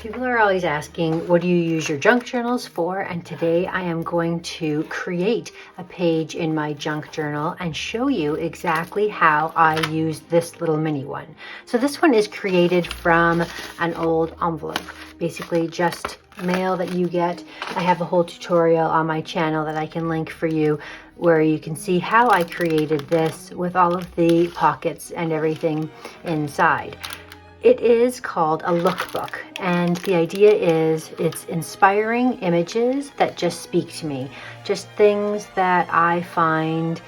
People are always asking, what do you use your junk journals for? And today I am going to create a page in my junk journal and show you exactly how I use this little mini one. So this one is created from an old envelope, basically just mail that you get. I have a whole tutorial on my channel that I can link for you where you can see how I created this with all of the pockets and everything inside. It is called a lookbook, and the idea is it's inspiring images that just speak to me, just things that I find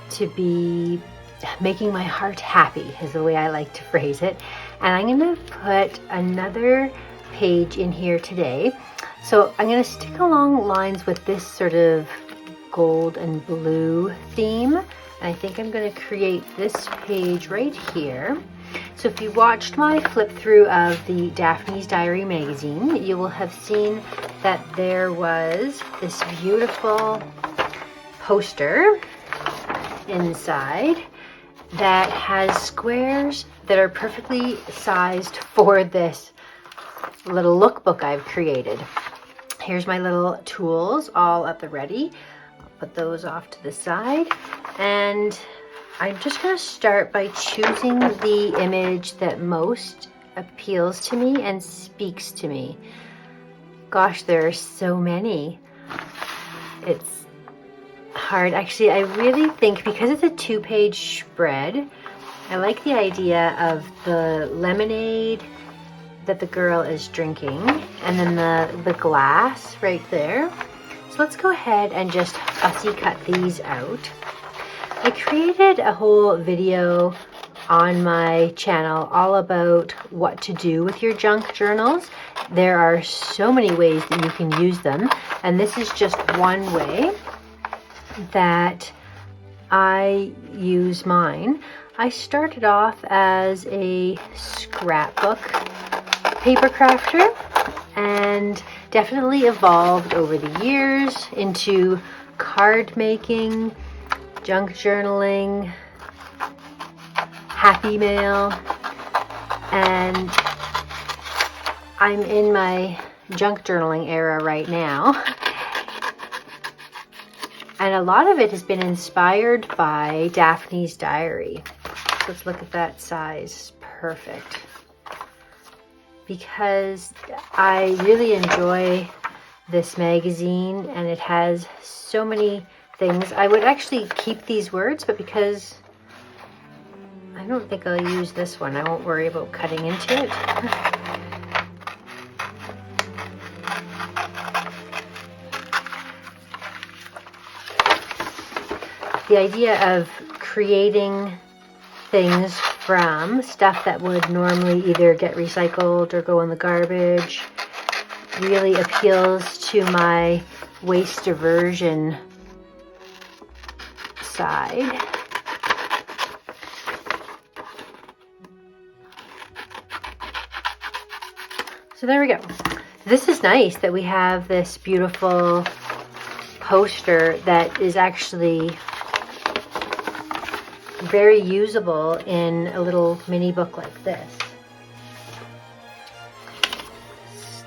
to be making my heart happy is the way I like to phrase it. And I'm going to put another page in here today. So I'm going to stick along lines with this sort of gold and blue theme. And I think I'm going to create this page right here. So if you watched my flip through of the Daphne's Diary magazine, you will have seen that there was this beautiful poster inside that has squares that are perfectly sized for this little lookbook I've created. Here's my little tools all at the ready. I'll put those off to the side, and I'm just going to start by choosing the image that most appeals to me and speaks to me. Gosh, there are so many. It's hard. Actually, I really think because it's a 2-page spread, I like the idea of the lemonade that the girl is drinking and then the glass right there. So let's go ahead and just fussy cut these out. I created a whole video on my channel all about what to do with your junk journals. There are so many ways that you can use them, and this is just one way that I use mine. I started off as a scrapbook paper crafter and definitely evolved over the years into card making, junk journaling, happy mail, and I'm in my junk journaling era right now. And a lot of it has been inspired by Daphne's Diary. Let's look at that size. Perfect. Because I really enjoy this magazine and it has so many things. I would actually keep these words, but because I don't think I'll use this one, I won't worry about cutting into it. The idea of creating things from stuff that would normally either get recycled or go in the garbage really appeals to my waste diversion side. So there we go. This is nice that we have this beautiful poster that is actually very usable in a little mini book like this.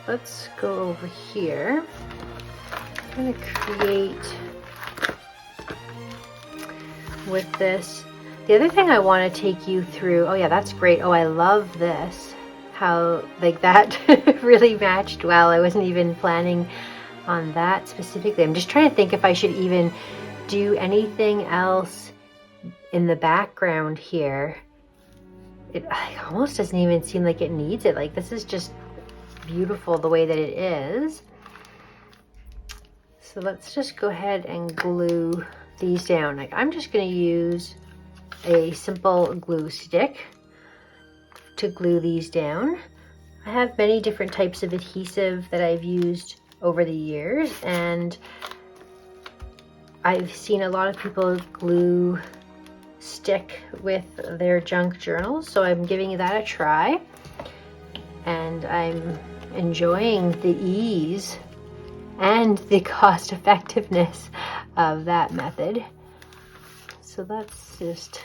Let's go over here. I'm going to create with this. The other thing I want to take you through, oh yeah, that's great. Oh, I love this. How like that really matched well. I wasn't even planning on that specifically. I'm just trying to think if I should even do anything else in the background here. It almost doesn't even seem like it needs it. Like this is just beautiful the way that it is. So let's just go ahead and glue these down. Like I'm just going to use a simple glue stick to glue these down. I have many different types of adhesive that I've used over the years, and I've seen a lot of people glue stick with their junk journals, so I'm giving that a try, and I'm enjoying the ease and the cost effectiveness of that method. So let's just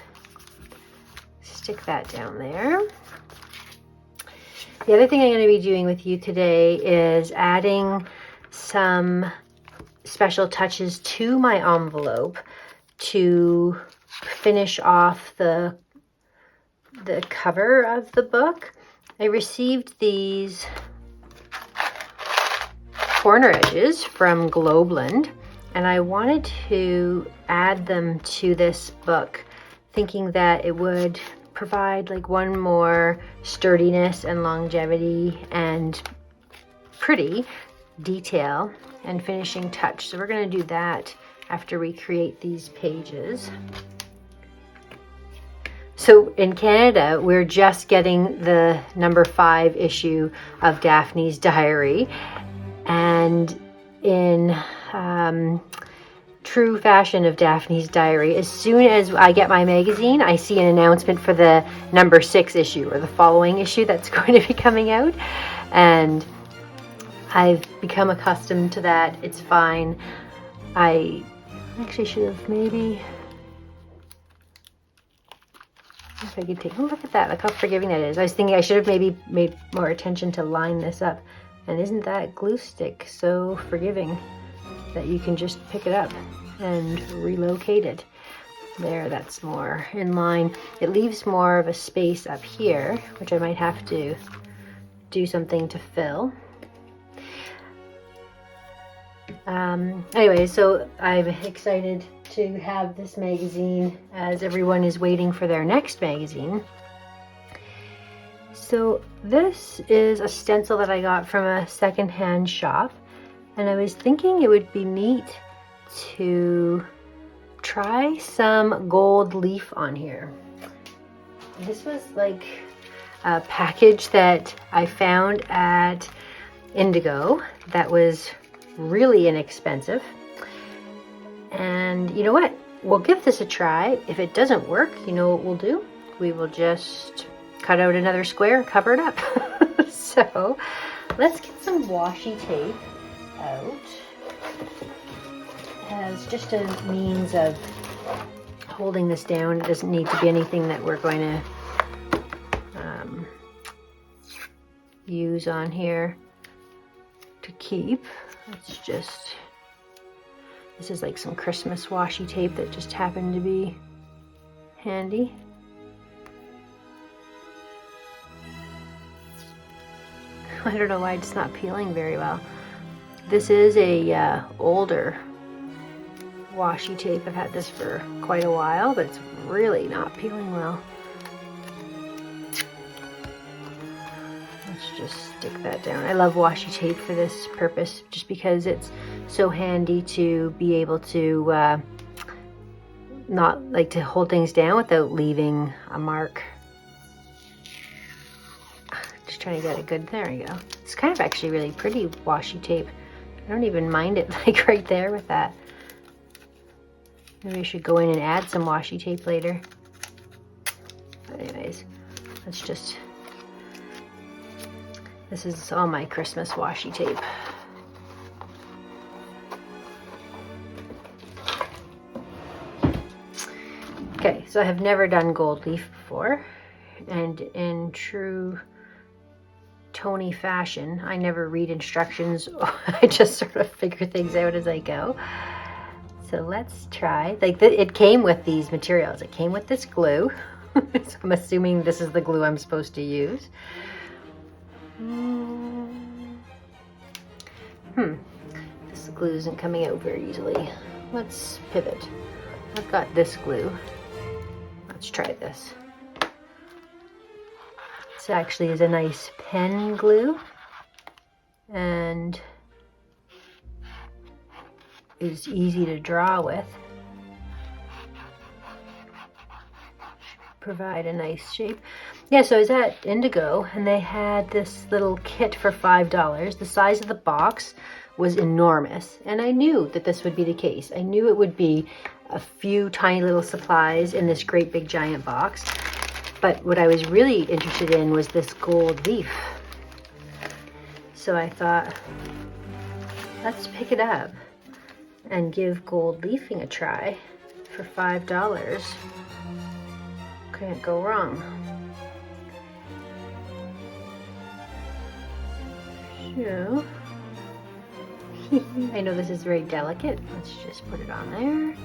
stick that down there. The other thing I'm going to be doing with you today is adding some special touches to my envelope to finish off the cover of the book. I received these corner edges from Globeland, and I wanted to add them to this book, thinking that it would provide like one more sturdiness and longevity and pretty detail and finishing touch. So we're going to do that after we create these pages. So in Canada, we're just getting the number 5 issue of Daphne's diary, and in true fashion of Daphne's diary, as soon as I get my magazine, I see an announcement for the number 6 issue or the following issue that's going to be coming out, and I've become accustomed to that. It's fine. I actually should have maybe, if I could take a look at that, look how forgiving that is. I was thinking I should have maybe made more attention to line this up. And isn't that glue stick so forgiving that you can just pick it up and relocate it? There, that's more in line. It leaves more of a space up here, which I might have to do something to fill. Anyway, so I'm excited to have this magazine as everyone is waiting for their next magazine. So this is a stencil that I got from a secondhand shop, and I was thinking it would be neat to try some gold leaf on here. This was like a package that I found at Indigo that was really inexpensive. And you know what? We'll give this a try. If it doesn't work, you know what we'll do? We will just cut out another square and cover it up. So let's get some washi tape out as just a means of holding this down. It doesn't need to be anything that we're going to use on here to keep. It's just, this is like some Christmas washi tape that just happened to be handy. I don't know why it's not peeling very well. This is a older washi tape. I've had this for quite a while, but it's really not peeling well. Let's just stick that down. I love washi tape for this purpose, just because it's so handy to be able to not like to hold things down without leaving a mark. Just trying to get a good, there we go. It's kind of actually really pretty washi tape. I don't even mind it like right there with that. Maybe I should go in and add some washi tape later. But anyways, let's just, this is all my Christmas washi tape. Okay, so I have never done gold leaf before, and in true Tony fashion, I never read instructions. I just sort of figure things out as I go. So let's try. Like it came with these materials. It came with this glue. So I'm assuming this is the glue I'm supposed to use. This glue isn't coming out very easily. Let's pivot. I've got this glue. Let's try this. This actually is a nice pen glue and is easy to draw with. Provide a nice shape. Yeah, so I was at Indigo and they had this little kit for $5. The size of the box was enormous, and I knew that this would be the case. I knew it would be a few tiny little supplies in this great big giant box. But what I was really interested in was this gold leaf. So I thought, let's pick it up and give gold leafing a try for $5. Can't go wrong. So, I know this is very delicate. Let's just put it on there.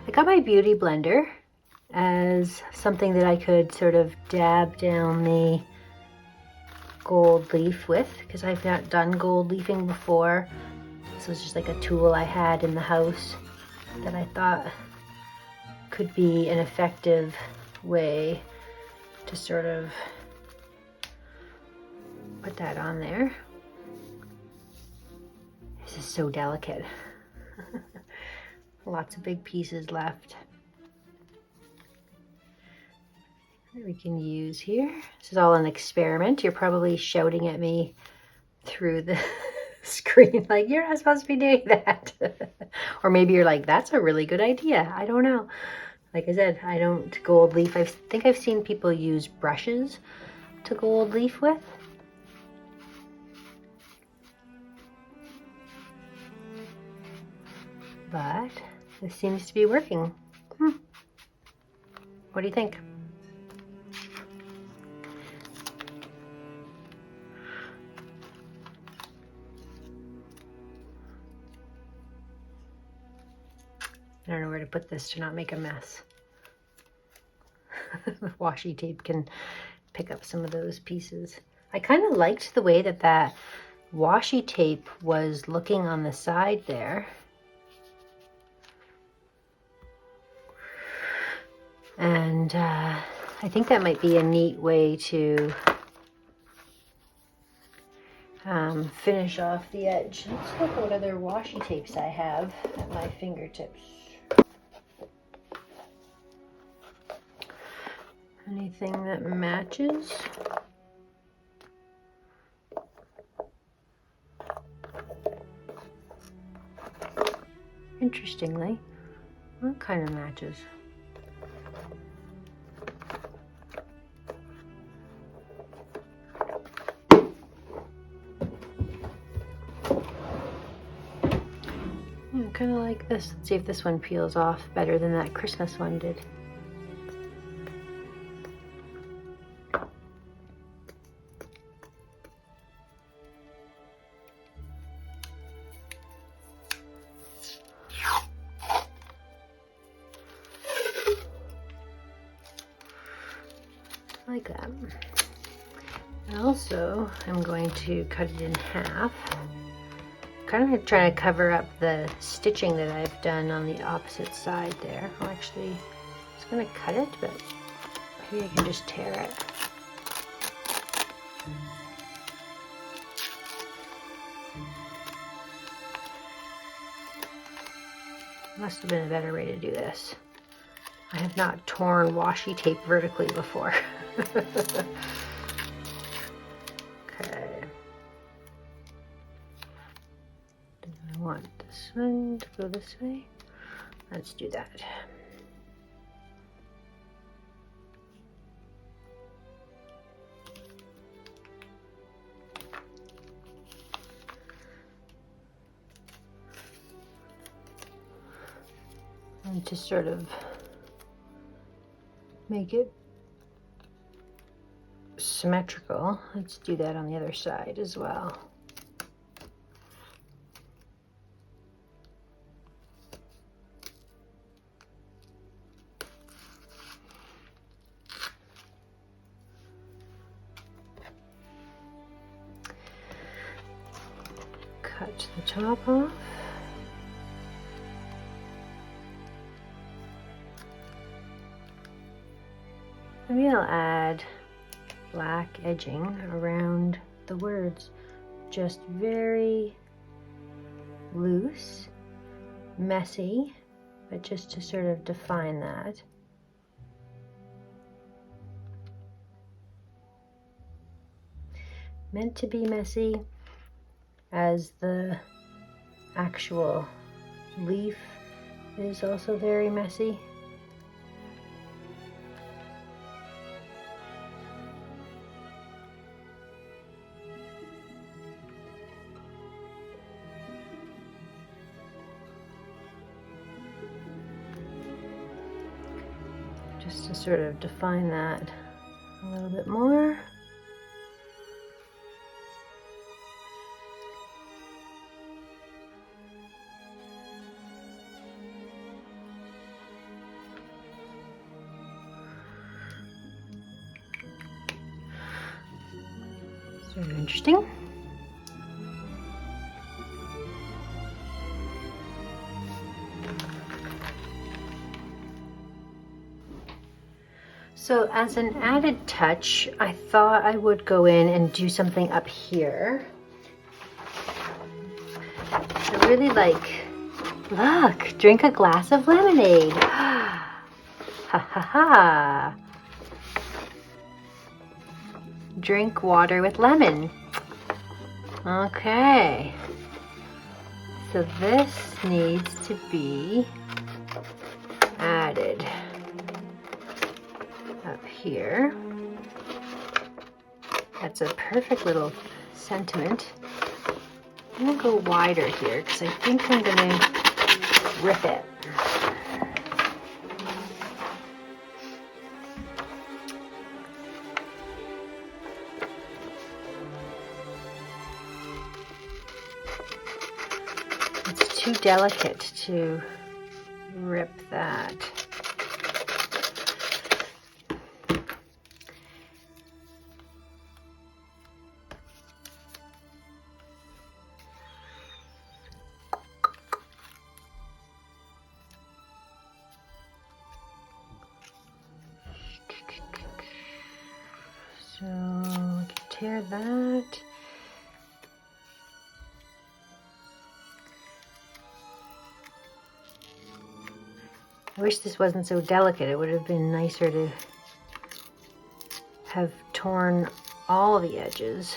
I got my beauty blender as something that I could sort of dab down the gold leaf with, because I've not done gold leafing before. This was just like a tool I had in the house that I thought could be an effective way to sort of put that on there. This is so delicate. Lots of big pieces left that we can use here. This is all an experiment. You're probably shouting at me through the screen like, you're not supposed to be doing that. Or maybe you're like, that's a really good idea. I don't know. Like I said, I don't gold leaf. I think I've seen people use brushes to gold leaf with. But this seems to be working. What do you think? I don't know where to put this to not make a mess. The washi tape can pick up some of those pieces. I kind of liked the way that that washi tape was looking on the side there. And I think that might be a neat way to finish off the edge. Let's look what other washi tapes I have at my fingertips. Anything that matches? Interestingly, that kind of matches. Kind of like this. Let's see if this one peels off better than that Christmas one did. Like that. I also am going to cut it in half. Kind of trying to cover up the stitching that I've done on the opposite side there. I'm actually just going to cut it, but maybe I can just tear it. Must have been a better way to do this. I have not torn washi tape vertically before. Okay. Do I want this one to go this way? Let's do that. And to sort of make it symmetrical, let's do that on the other side as well. Cut the top off. Maybe I'll add black edging around the words, just very loose, messy, but just to sort of define that. Meant to be messy, as the actual leaf is also very messy. Just to sort of define that a little bit more. Sort of interesting. So as an added touch, I thought I would go in and do something up here. I really like, look, drink a glass of lemonade. Ha ha ha. Drink water with lemon. Okay. So this needs to be added up here. That's a perfect little sentiment. I'm gonna go wider here because I think I'm gonna rip it. It's too delicate to rip that. So I can tear that. I wish this wasn't so delicate. It would have been nicer to have torn all the edges.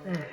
There.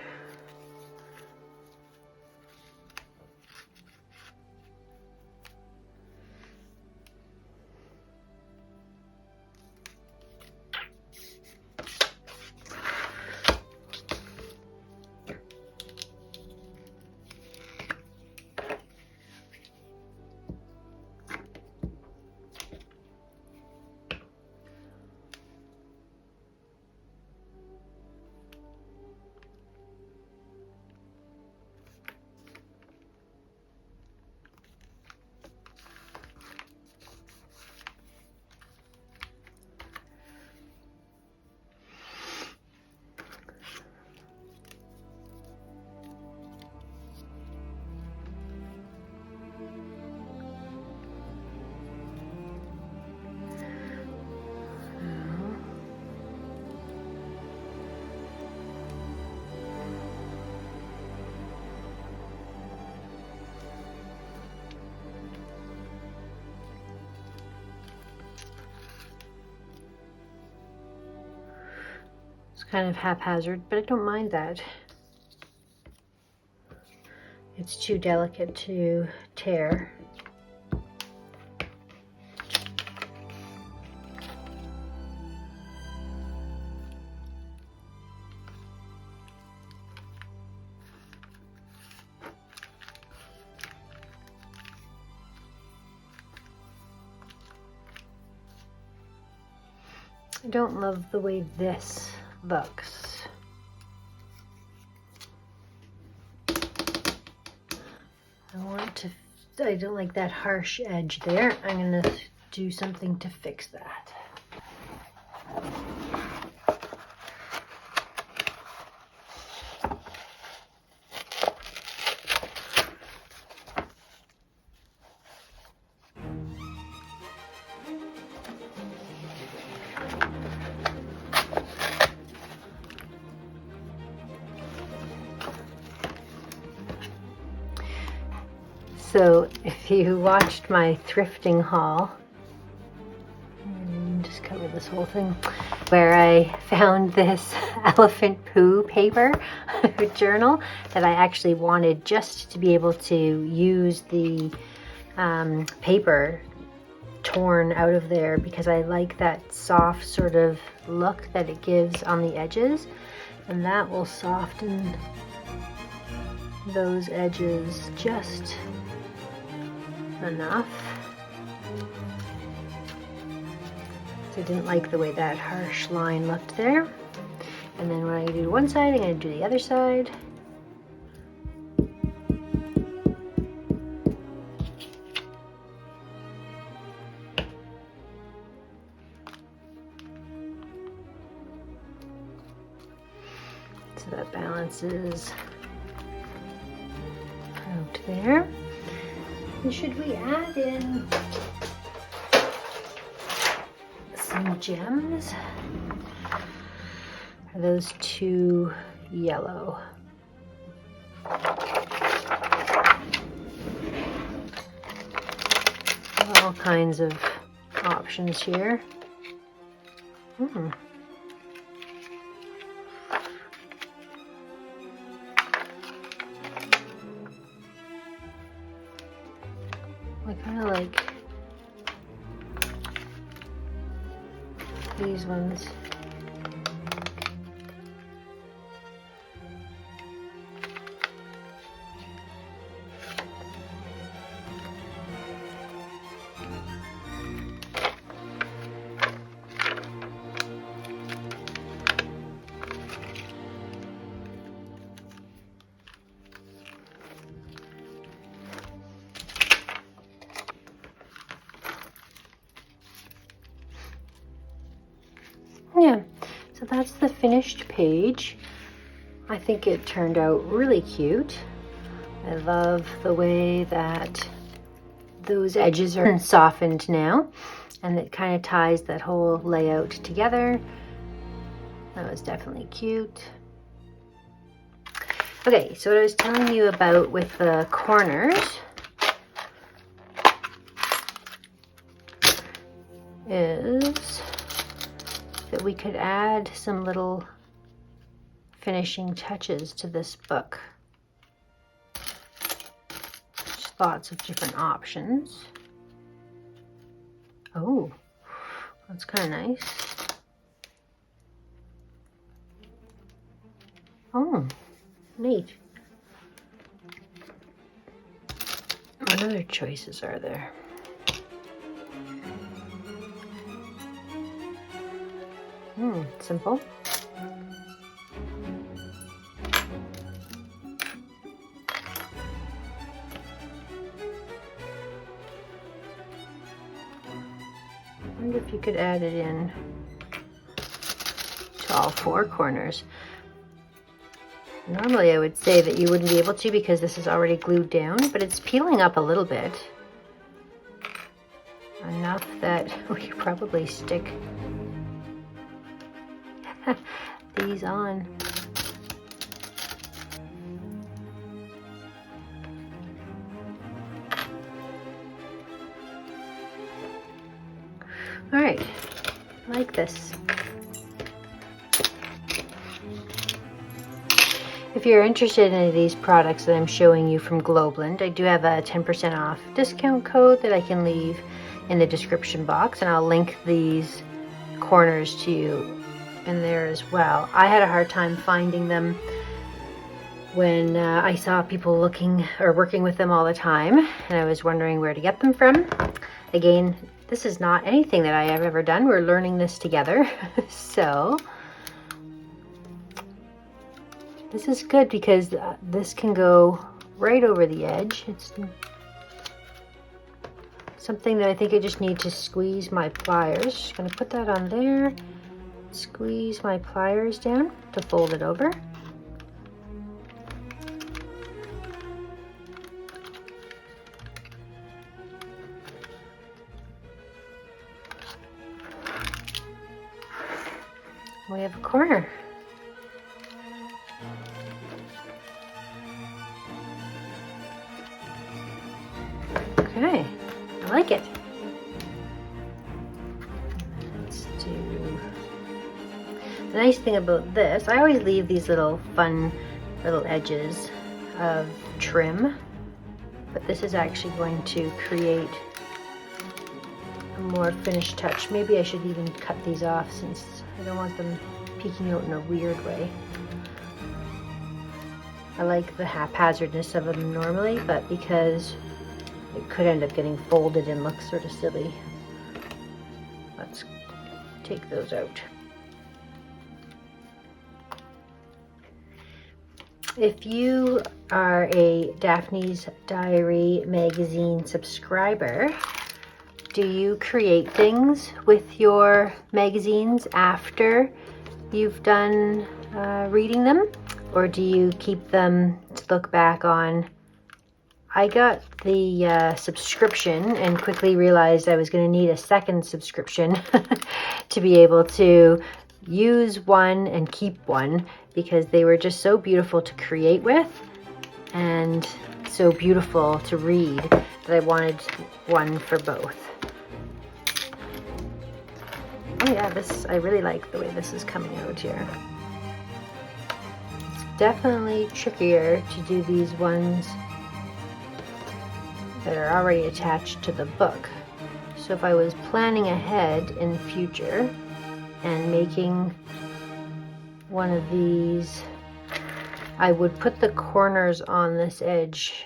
It's kind of haphazard, but I don't mind that. It's too delicate to tear. I don't love the way this looks. I don't like that harsh edge there. I'm gonna do something to fix that. So if you watched my thrifting haul, just cover this whole thing, where I found this elephant poo paper journal that I actually wanted just to be able to use the paper torn out of there, because I like that soft sort of look that it gives on the edges, and that will soften those edges just enough. So I didn't like the way that harsh line looked there. And then when I do one side, I'm going to do the other side. balances out there. And should we add in some gems? Are those too yellow? All kinds of options here. I kind of like these ones. Yeah, so that's the finished page. I think it turned out really cute. I love the way that those edges are softened now, and it kind of ties that whole layout together. That was definitely cute. Okay, so what I was telling you about with the corners is that we could add some little finishing touches to this book. There's lots of different options. Oh, that's kind of nice. Oh, neat. What other choices are there? Simple. I wonder if you could add it in to all four corners. Normally I would say that you wouldn't be able to because this is already glued down, but it's peeling up a little bit. Enough that we could probably stick these on. All right, like this. If you're interested in any of these products that I'm showing you from Globeland, I do have a 10% off discount code that I can leave in the description box, and I'll link these corners to you in there as well. I had a hard time finding them when I saw people looking or working with them all the time, and I was wondering where to get them from. Again, this is not anything that I have ever done. We're learning this together. So this is good because this can go right over the edge. It's something that I think I just need to squeeze my pliers. Just gonna put that on there. Squeeze my pliers down to fold it over. We have a corner. Okay, I like it. Let's do... The nice thing about this, I always leave these little fun little edges of trim, but this is actually going to create a more finished touch. Maybe I should even cut these off since I don't want them peeking out in a weird way. I like the haphazardness of them normally, but because it could end up getting folded and look sort of silly, let's take those out. If you are a Daphne's Diary magazine subscriber, do you create things with your magazines after you've done reading them? or do you keep them to look back on? I got the subscription and quickly realized I was going to need a second subscription to be able to use one and keep one, because they were just so beautiful to create with and so beautiful to read that I wanted one for both. Oh yeah, I really like the way this is coming out here. It's definitely trickier to do these ones that are already attached to the book. So if I was planning ahead in the future and making one of these, I would put the corners on this edge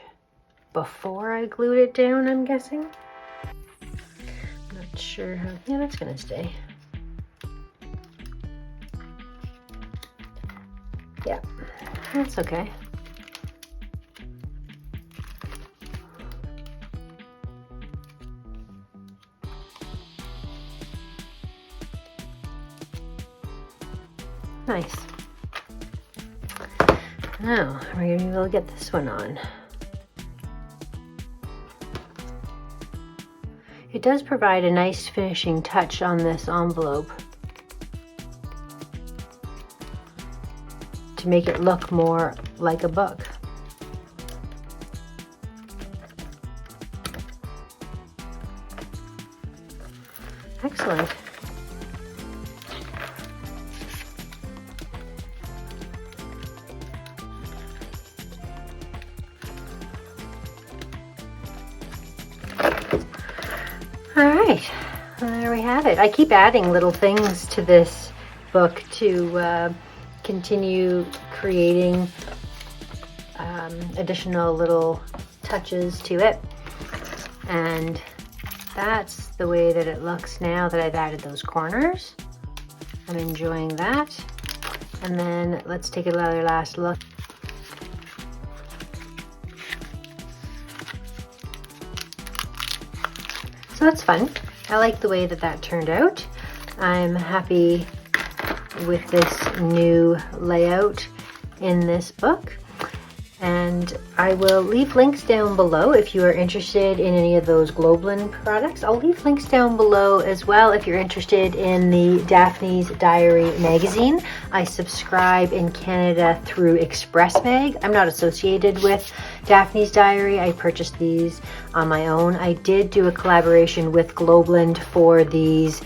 before I glued it down, I'm guessing. Not sure how, yeah, that's gonna stay. Yeah, that's okay. Nice. Now we're going to get this one on. It does provide a nice finishing touch on this envelope to make it look more like a book. Excellent. All right, there we have it. I keep adding little things to this book to continue creating additional little touches to it. And that's the way that it looks now that I've added those corners. I'm enjoying that. And then let's take another last look. So that's fun. I like the way that that turned out. I'm happy with this new layout in this book. And I will leave links down below if you are interested in any of those Globeland products. I'll leave links down below as well if you're interested in the Daphne's Diary magazine. I subscribe in Canada through Express Mag. I'm not associated with Daphne's Diary. I purchased these on my own. I did do a collaboration with Globeland for these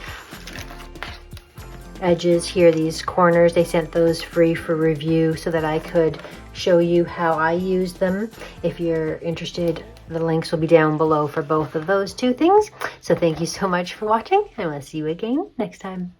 edges here, these corners. They sent those free for review so that I could show you how I use them. If you're interested, the links will be down below for both of those two things. So thank you so much for watching, and we'll see you again next time.